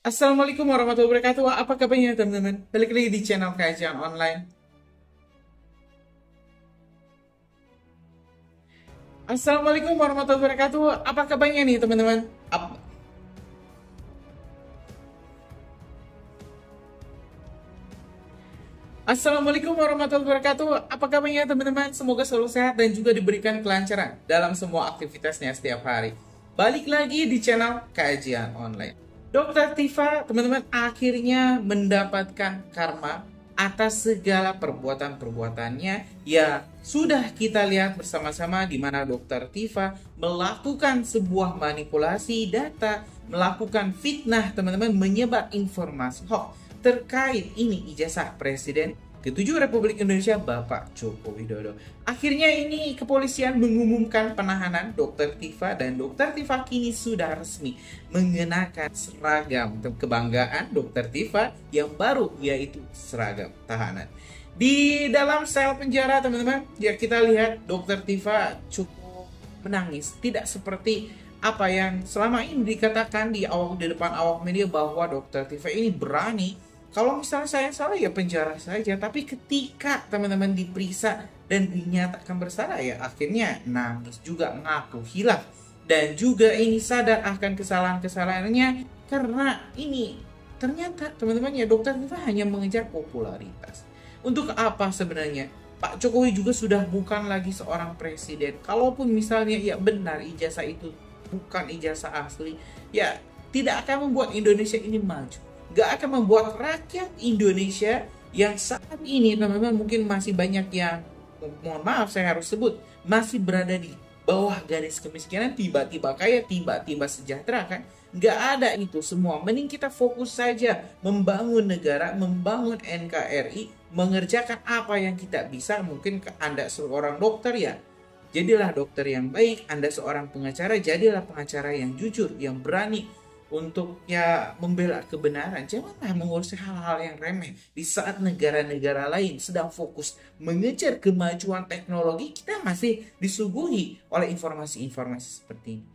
Assalamualaikum warahmatullahi wabarakatuh. Apa kabarnya teman-teman? Balik lagi di channel kajian online. Assalamualaikum warahmatullahi wabarakatuh. Apa kabarnya nih teman-teman? Assalamualaikum warahmatullahi wabarakatuh. Apa kabarnya teman-teman? Semoga selalu sehat dan juga diberikan kelancaran dalam semua aktivitasnya setiap hari. Balik lagi di channel kajian online. Dokter Tifa, teman-teman, akhirnya mendapatkan karma atas segala perbuatan-perbuatannya yang sudah kita lihat bersama-sama, di mana Dokter Tifa melakukan sebuah manipulasi data, melakukan fitnah, teman-teman, menyebar informasi hoax terkait ini ijazah Presiden ke-7 Republik Indonesia Bapak Joko Widodo. Akhirnya ini kepolisian mengumumkan penahanan Dokter Tifa, dan Dokter Tifa kini sudah resmi mengenakan seragam kebanggaan Dokter Tifa yang baru, yaitu seragam tahanan. Di dalam sel penjara, teman-teman, ya kita lihat Dokter Tifa cukup menangis, tidak seperti apa yang selama ini dikatakan di depan awak media bahwa Dokter Tifa ini berani. Kalau misalnya saya salah ya penjara saja. Tapi ketika teman-teman diperiksa dan dinyatakan bersalah, ya akhirnya nangis juga, ngaku hilaf. Dan juga ini sadar akan kesalahan-kesalahannya. Karena ini ternyata teman-teman ya Dokter Tifa hanya mengejar popularitas. Untuk apa sebenarnya? Pak Jokowi juga sudah bukan lagi seorang presiden. Kalaupun misalnya ya benar ijazah itu bukan ijazah asli, ya tidak akan membuat Indonesia ini maju. Gak akan membuat rakyat Indonesia yang saat ini teman-teman mungkin masih banyak yang, mohon maaf saya harus sebut, masih berada di bawah garis kemiskinan, tiba-tiba kaya, tiba-tiba sejahtera kan. Gak ada itu semua. Mending kita fokus saja membangun negara, membangun NKRI, mengerjakan apa yang kita bisa. Mungkin Anda seorang dokter, ya jadilah dokter yang baik. Anda seorang pengacara, jadilah pengacara yang jujur, yang berani untuk ya membela kebenaran. Janganlah mengurusi hal-hal yang remeh di saat negara-negara lain sedang fokus mengejar kemajuan teknologi. Kita masih disuguhi oleh informasi-informasi seperti ini.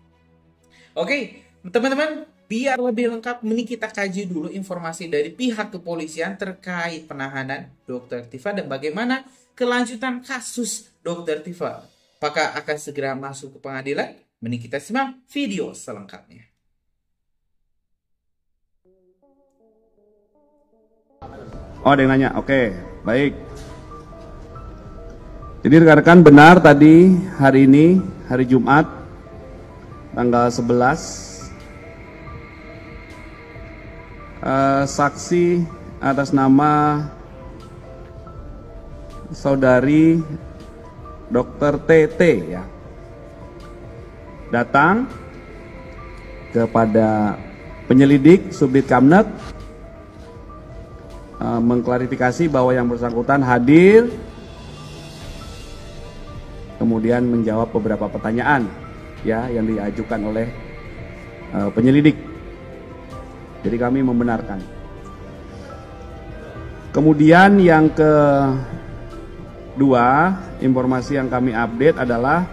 Oke, teman-teman, biar lebih lengkap, mending kita kaji dulu informasi dari pihak kepolisian terkait penahanan Dokter Tifa dan bagaimana kelanjutan kasus Dokter Tifa. Apakah akan segera masuk ke pengadilan? Mending kita simak video selengkapnya. Oh, ada yang nanya. Oke, baik. Jadi rekan-rekan benar tadi hari ini, hari Jumat, tanggal 11, saksi atas nama saudari Dr. TT ya, datang kepada penyelidik Subdit Kamnet, mengklarifikasi bahwa yang bersangkutan hadir, kemudian menjawab beberapa pertanyaan ya yang diajukan oleh penyelidik. Jadi kami membenarkan. Kemudian yang kedua, informasi yang kami update adalah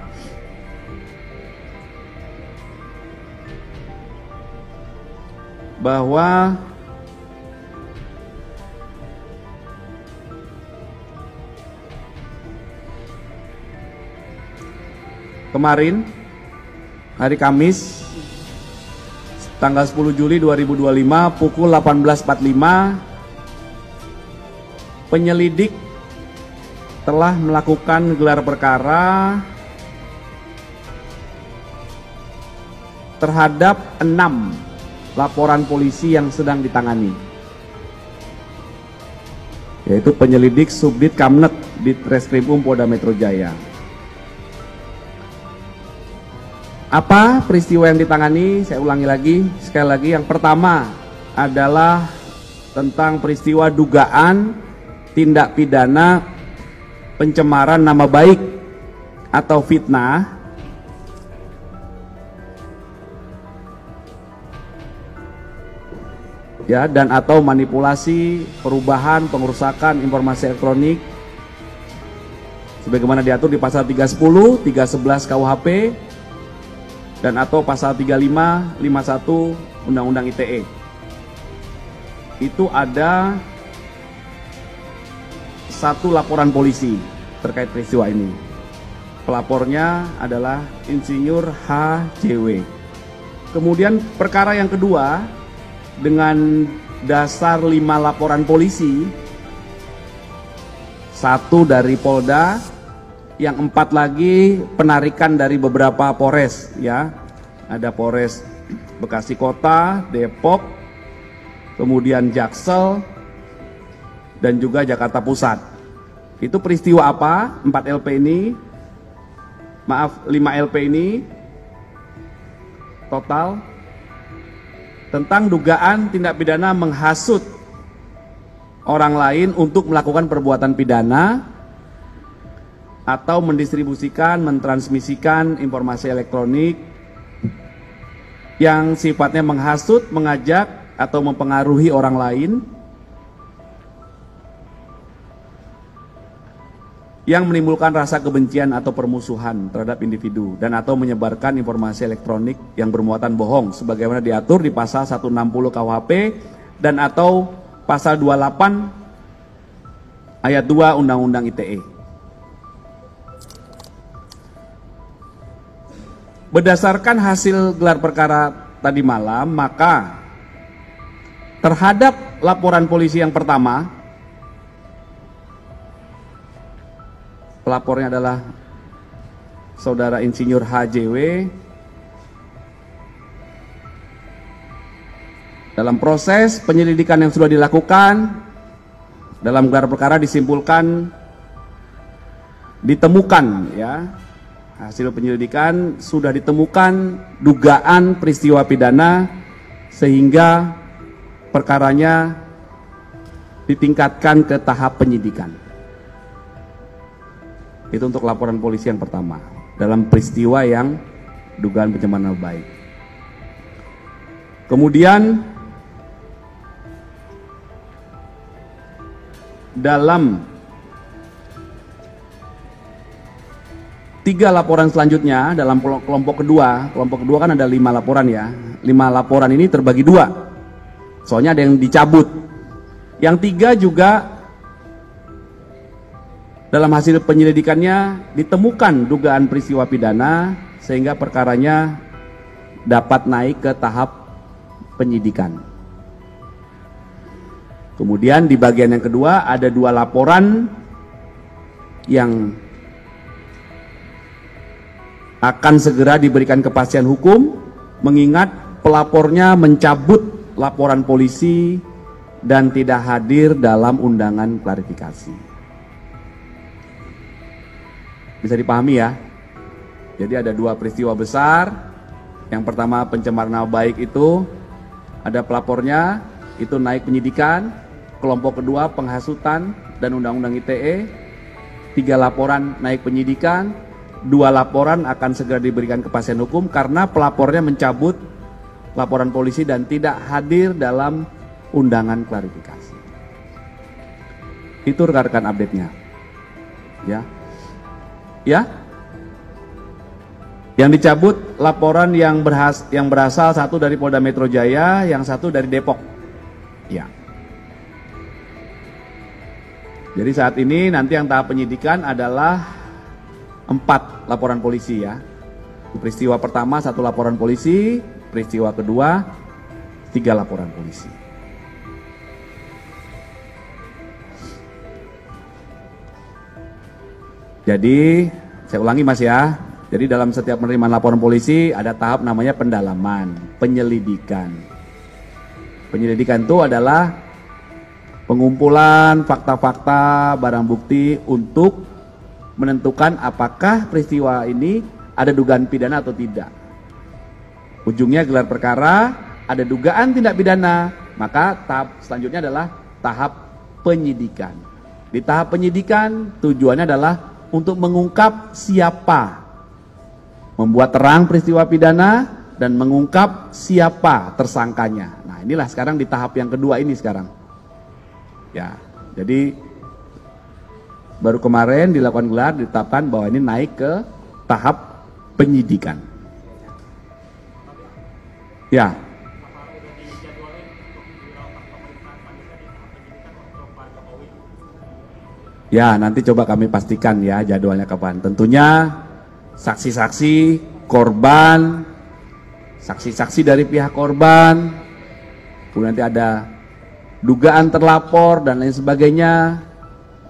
bahwa kemarin hari Kamis tanggal 10 Juli 2025 pukul 18.45 penyelidik telah melakukan gelar perkara terhadap 6 laporan polisi yang sedang ditangani, yaitu penyelidik Subdit Kamnet di Treskrimum Polda Metro Jaya. Apa peristiwa yang ditangani? Saya ulangi lagi, sekali lagi. Yang pertama adalah tentang peristiwa dugaan tindak pidana pencemaran nama baik atau fitnah ya, dan atau manipulasi, perubahan, pengerusakan informasi elektronik sebagaimana diatur di pasal 310, 311 KUHP dan atau pasal 35, 51 Undang-Undang ITE. itu ada satu laporan polisi terkait peristiwa ini. Pelapornya adalah Insinyur HJW. Kemudian perkara yang kedua dengan dasar 5 laporan polisi, 1 dari Polda, yang 4 lagi penarikan dari beberapa Polres ya. Ada Polres Bekasi Kota, Depok, kemudian Jaksel, dan juga Jakarta Pusat. Itu peristiwa apa? 4 LP ini, maaf 5 LP ini total tentang dugaan tindak pidana menghasut orang lain untuk melakukan perbuatan pidana atau mendistribusikan, mentransmisikan informasi elektronik yang sifatnya menghasut, mengajak, atau mempengaruhi orang lain yang menimbulkan rasa kebencian atau permusuhan terhadap individu dan atau menyebarkan informasi elektronik yang bermuatan bohong sebagaimana diatur di pasal 160 KUHP dan atau pasal 28 ayat 2 Undang-Undang ITE. Berdasarkan hasil gelar perkara tadi malam, maka terhadap laporan polisi yang pertama, pelapornya adalah Saudara Insinyur HJW. Dalam proses penyelidikan yang sudah dilakukan, dalam gelar perkara disimpulkan, ditemukan ya, hasil penyelidikan sudah ditemukan dugaan peristiwa pidana sehingga perkaranya ditingkatkan ke tahap penyidikan. Itu untuk laporan polisi yang pertama dalam peristiwa yang dugaan pencemaran nama baik. Kemudian dalam 3 laporan selanjutnya dalam kelompok kedua kan ada 5 laporan ya. 5 laporan ini terbagi 2. Soalnya ada yang dicabut. Yang 3 juga dalam hasil penyelidikannya ditemukan dugaan peristiwa pidana sehingga perkaranya dapat naik ke tahap penyidikan. Kemudian di bagian yang kedua ada 2 laporan yang akan segera diberikan kepastian hukum mengingat pelapornya mencabut laporan polisi dan tidak hadir dalam undangan klarifikasi. Bisa dipahami ya. Jadi ada 2 peristiwa besar. Yang pertama pencemaran nama baik itu ada pelapornya, itu naik penyidikan. Kelompok kedua penghasutan dan undang-undang ITE. 3 laporan naik penyidikan, 2 laporan akan segera diberikan kepastian hukum karena pelapornya mencabut laporan polisi dan tidak hadir dalam undangan klarifikasi. Itu rekan-rekan update-nya. Ya. Yang dicabut laporan yang berasal 1 dari Polda Metro Jaya, yang 1 dari Depok. Ya. Jadi saat ini nanti yang tahap penyidikan adalah 4 laporan polisi ya. Peristiwa pertama 1 laporan polisi, peristiwa kedua 3 laporan polisi. Jadi saya ulangi Mas ya. Jadi dalam setiap penerimaan laporan polisi ada tahap namanya pendalaman, penyelidikan. Penyelidikan itu adalah pengumpulan fakta-fakta, barang bukti untuk menentukan apakah peristiwa ini ada dugaan pidana atau tidak. Ujungnya gelar perkara, ada dugaan tindak pidana, maka tahap selanjutnya adalah tahap penyidikan. Di tahap penyidikan tujuannya adalah untuk mengungkap siapa membuat terang peristiwa pidana dan mengungkap siapa tersangkanya. Nah, inilah sekarang di tahap yang kedua ini sekarang. Ya, jadi baru kemarin dilakukan gelar, ditetapkan bahwa ini naik ke tahap penyidikan. Ya. Ya, nanti coba kami pastikan ya jadwalnya kapan. Tentunya saksi-saksi korban, saksi-saksi dari pihak korban, kemudian nanti ada dugaan terlapor dan lain sebagainya,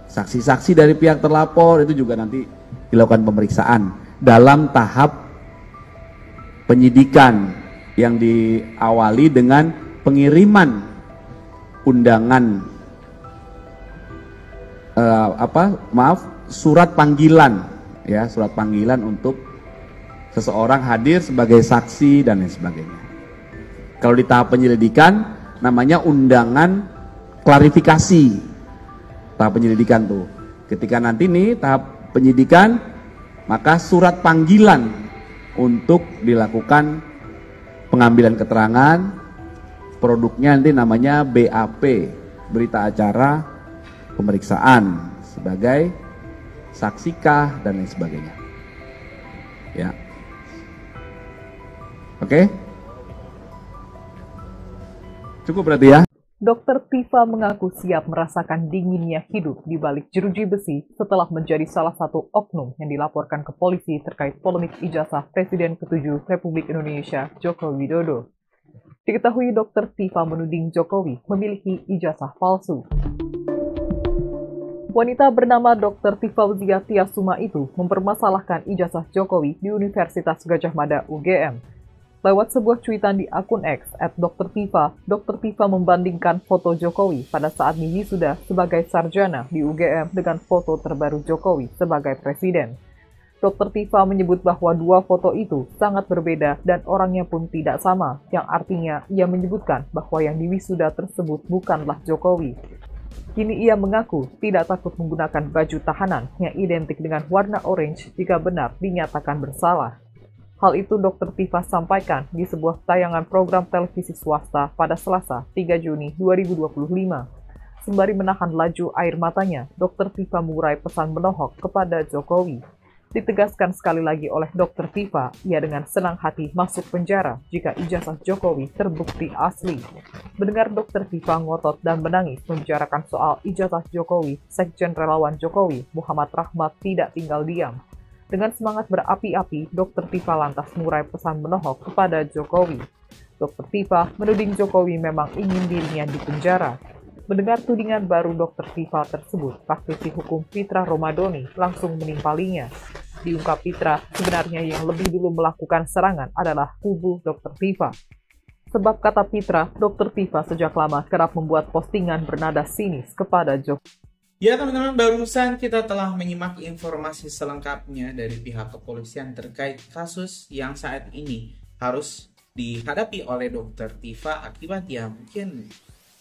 saksi-saksi dari pihak terlapor itu juga nanti dilakukan pemeriksaan dalam tahap penyidikan yang diawali dengan pengiriman undangan surat panggilan ya, surat panggilan untuk seseorang hadir sebagai saksi dan lain sebagainya. Kalau di tahap penyelidikan namanya undangan klarifikasi. Tahap penyelidikan tuh. Ketika nanti nih tahap penyidikan, maka surat panggilan untuk dilakukan pengambilan keterangan, produknya nanti namanya BAP, berita acara pemeriksaan sebagai saksikah dan lain sebagainya. Ya. Oke? Cukup berarti ya? Dr. Tifa mengaku siap merasakan dinginnya hidup di balik jeruji besi setelah menjadi salah satu oknum yang dilaporkan ke polisi terkait polemik ijazah Presiden ke-7 Republik Indonesia Joko Widodo. Diketahui Dr. Tifa menuding Jokowi memiliki ijazah palsu. Wanita bernama Dr. Tifauzia Tiasuma itu mempermasalahkan ijazah Jokowi di Universitas Gadjah Mada UGM. Lewat sebuah cuitan di akun X @Dr. Tifa membandingkan foto Jokowi pada saat wisuda sebagai sarjana di UGM dengan foto terbaru Jokowi sebagai presiden. Dr. Tifa menyebut bahwa dua foto itu sangat berbeda dan orangnya pun tidak sama, yang artinya ia menyebutkan bahwa yang di wisuda tersebut bukanlah Jokowi. Kini ia mengaku tidak takut menggunakan baju tahanan yang identik dengan warna orange jika benar dinyatakan bersalah. Hal itu Dr. Tifa sampaikan di sebuah tayangan program televisi swasta pada Selasa 3 Juni 2025. Sembari menahan laju air matanya, Dr. Tifa mengurai pesan menohok kepada Jokowi. Ditegaskan sekali lagi oleh Dr. Tifa, ia dengan senang hati masuk penjara jika ijazah Jokowi terbukti asli. Mendengar Dr. Tifa ngotot dan menangis membicarakan soal ijazah Jokowi, Sekjen Relawan Jokowi, Muhammad Rahmat tidak tinggal diam. Dengan semangat berapi-api, Dr. Tifa lantas mengurai pesan menohok kepada Jokowi. Dr. Tifa menuding Jokowi memang ingin dirinya dipenjara. Mendengar tudingan baru Dr. Tifa tersebut, praktisi hukum Fitra Romadoni langsung menimpalinya. Diungkap Fitra, sebenarnya yang lebih dulu melakukan serangan adalah kubu Dr. Tifa. Sebab kata Fitra, Dr. Tifa sejak lama kerap membuat postingan bernada sinis kepada Jokowi. Ya teman-teman, barusan kita telah menyimak informasi selengkapnya dari pihak kepolisian terkait kasus yang saat ini harus dihadapi oleh Dr. Tifa akibat ya mungkin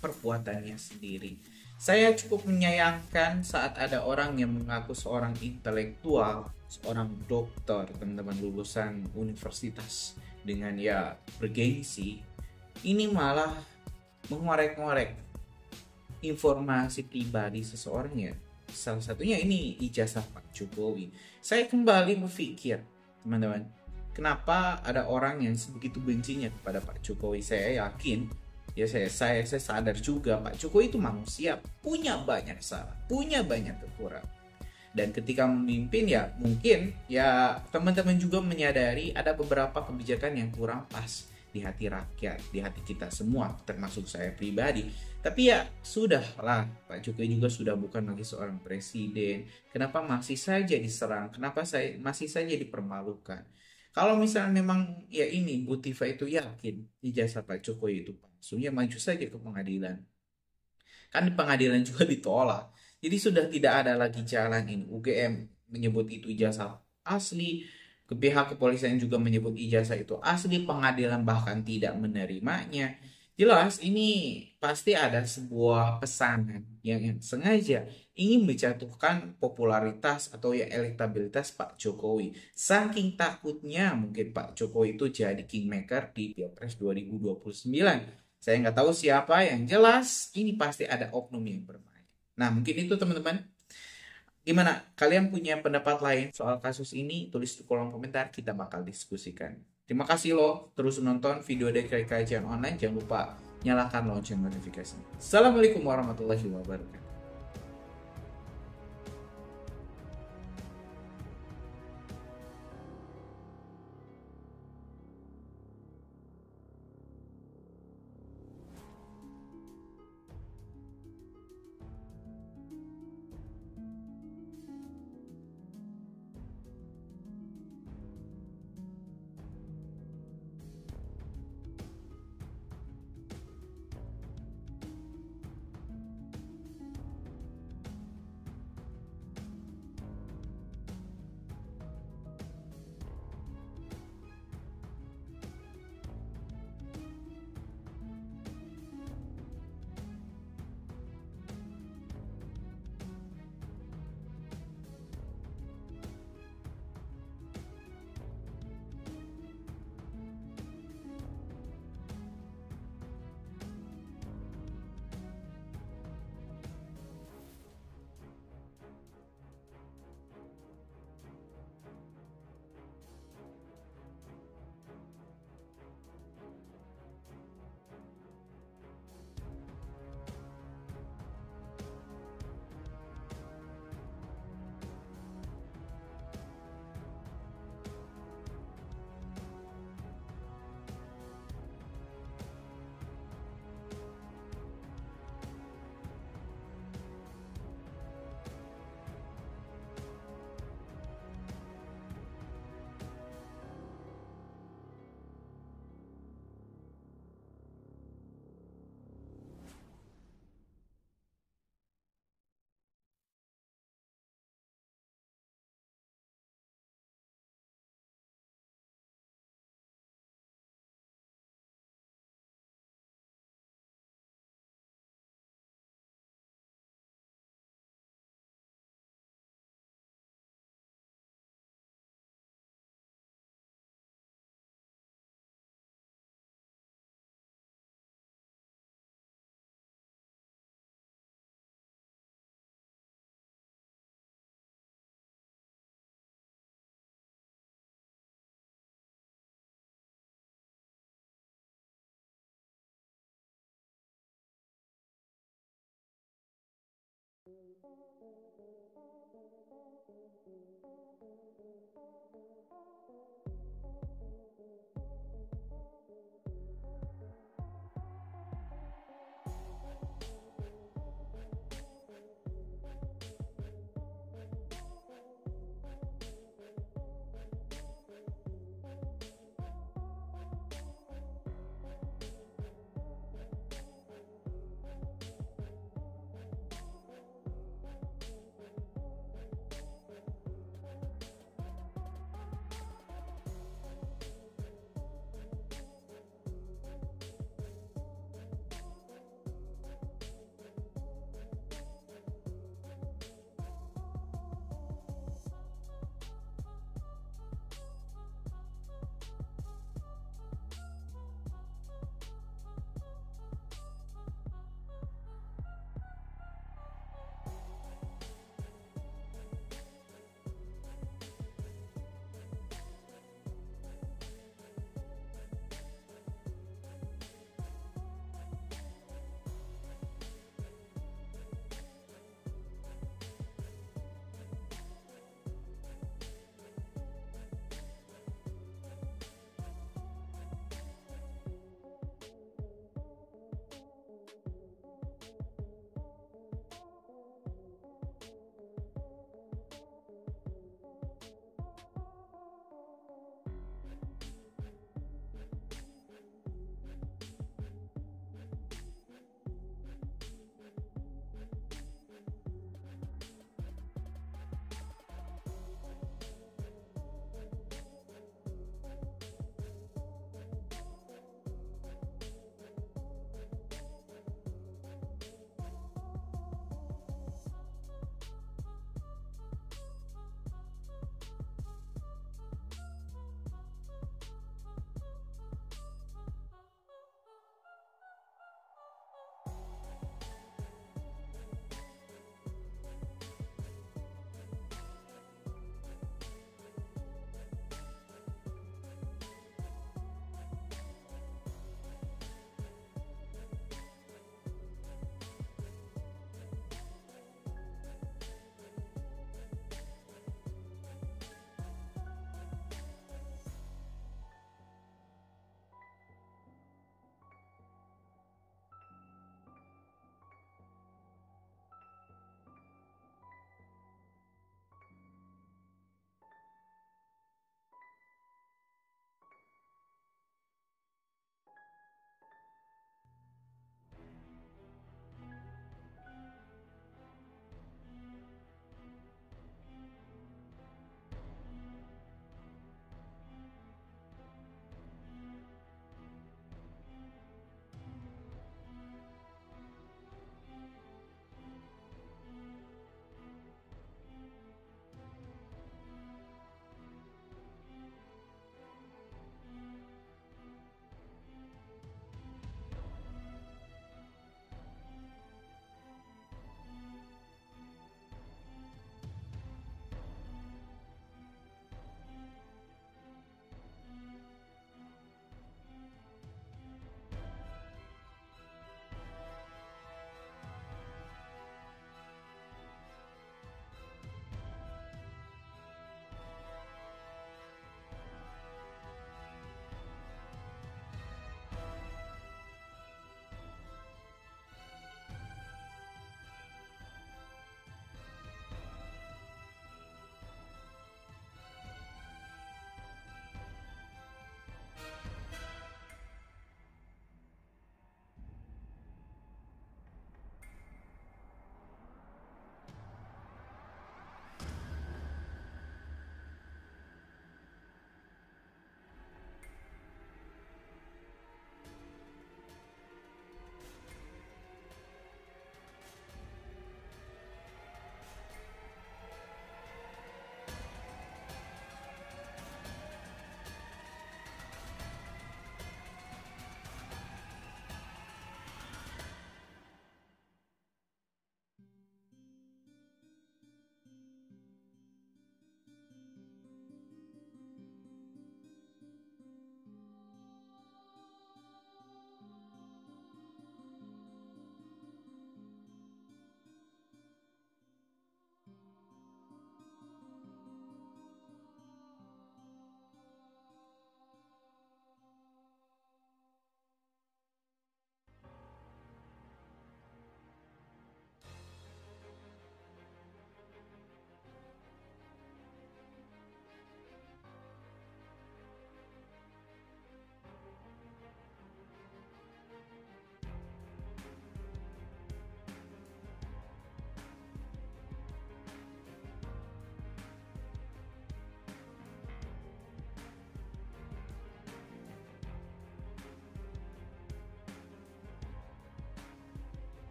perbuatannya sendiri. Saya cukup menyayangkan saat ada orang yang mengaku seorang intelektual, seorang dokter, teman-teman lulusan universitas dengan ya bergengsi, ini malah mengorek-ngorek informasi pribadi seseorang ya. Salah satunya ini ijazah Pak Jokowi. Saya kembali berpikir, teman-teman, kenapa ada orang yang sebegitu bencinya kepada Pak Jokowi? Saya yakin, ya saya sadar juga Pak Jokowi itu manusia, punya banyak salah, punya banyak kekurangan. Dan ketika memimpin ya mungkin ya teman-teman juga menyadari ada beberapa kebijakan yang kurang pas di hati rakyat, di hati kita semua, termasuk saya pribadi. Tapi ya sudahlah, Pak Jokowi juga sudah bukan lagi seorang presiden. Kenapa masih saja diserang? Kenapa masih saja dipermalukan? Kalau misalnya memang ya ini Bu Tifa itu yakin ijazah Pak Jokowi itu palsu, ya maju saja ke pengadilan. Kan di pengadilan juga ditolak. Jadi sudah tidak ada lagi jalan ini. UGM menyebut itu ijazah asli, ke pihak kepolisian juga menyebut ijazah itu asli, pengadilan bahkan tidak menerimanya. Jelas ini pasti ada sebuah pesanan yang sengaja ingin menjatuhkan popularitas atau ya elektabilitas Pak Jokowi. Saking takutnya mungkin Pak Jokowi itu jadi kingmaker di Pilpres 2029. Saya nggak tahu siapa, yang jelas ini pasti ada oknum yang bermain. Nah mungkin itu teman-teman. Gimana? Kalian punya pendapat lain soal kasus ini? Tulis di kolom komentar, kita bakal diskusikan. Terima kasih loh, terus nonton video dari Kajian Online. Jangan lupa nyalakan lonceng notifikasi. Assalamualaikum warahmatullahi wabarakatuh.